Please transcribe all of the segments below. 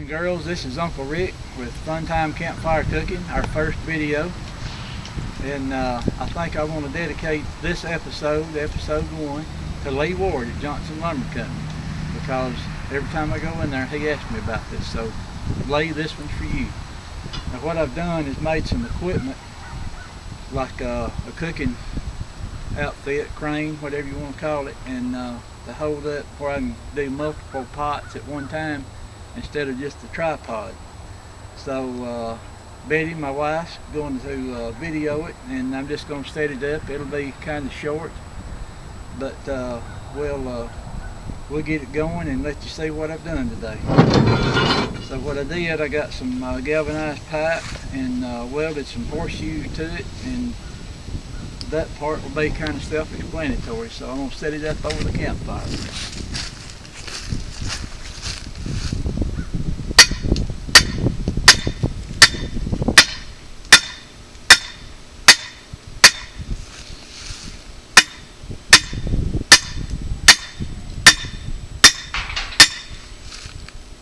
and girls, this is Uncle Rick with Funtime Campfire Cooking, our first video. And I think I want to dedicate this episode, episode 1, to Lee Ward at Johnson Lumber Company, because every time I go in there he asks me about this. So Lee, this one's for you. Now what I've done is made some equipment, like a cooking outfit, crane, whatever you want to call it, and to hold up where I can do multiple pots at one time instead of just the tripod. So Betty, my wife's going to video it, and I'm just going to set it up. It'll be kind of short, but we'll get it going and let you see what I've done today. So what I did, I got some galvanized pipe and welded some horseshoes to it, and that part will be kind of self-explanatory. So I'm going to set it up over the campfire.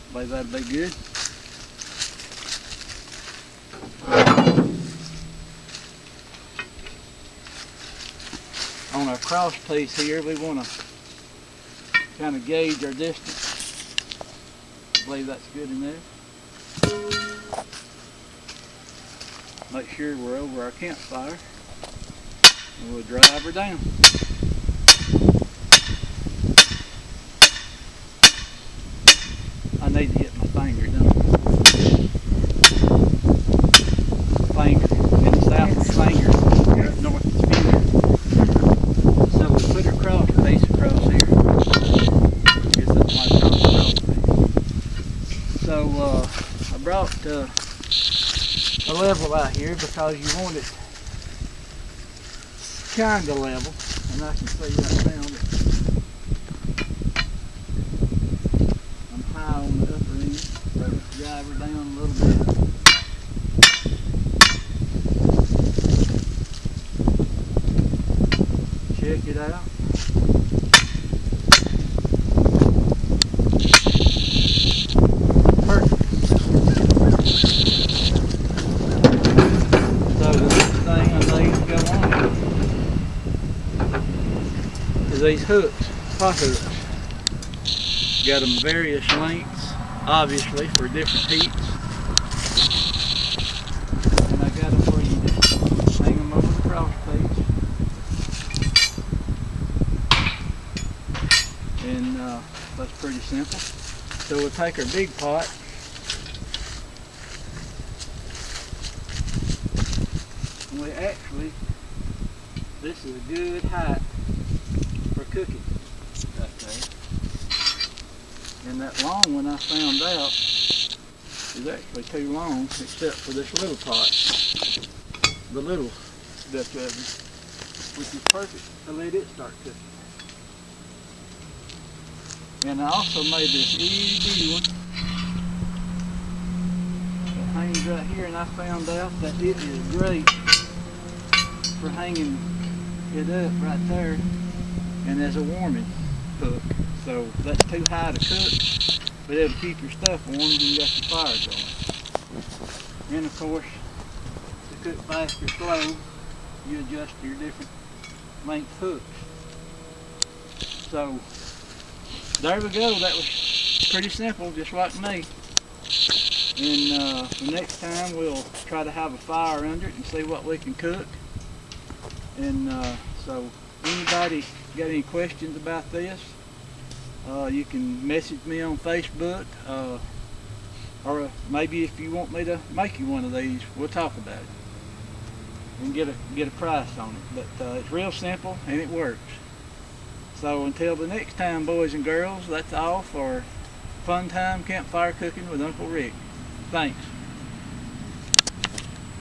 I believe that'd be good. On our cross piece here, we want to kind of gauge our distance. I believe that's good enough. Make sure we're over our campfire, and we'll drive her down. I need to hit my finger, don't I? Finger, and the south of the finger, north of the finger. So we put our cross piece across here. Get something like a cross piece. So I brought a level out here because you want it kind of level, and I can see right now that I'm high on the upper end, so let's drive her down a little bit. Check it out. Perfect. So the next thing I need to go on is these hooks, pot hooks. Got them various lengths, obviously, for different heats. And I got them where you just hang them over the cross piece. And that's pretty simple. So we'll take our big pot. And we actually, this is a good height for cooking right there. And that long one I found out is actually too long, except for this little pot, the little Dutch oven, which is perfect to let it start cooking. And I also made this itty one that hangs right here, and I found out that it is great for hanging it up right there and as a warming hook. So that's too high to cook, but it'll keep your stuff warm when you got your fire going. And of course, to cook fast or slow, you adjust your different length hooks. So there we go. That was pretty simple, just like me. And the next time we'll try to have a fire under it and see what we can cook. And so anybody got any questions about this, you can message me on Facebook, or maybe if you want me to make you one of these, we'll talk about it and get a price on it. But it's real simple and it works. So until the next time, boys and girls, that's all for Funtime Campfire Cooking with Uncle Rick. Thanks.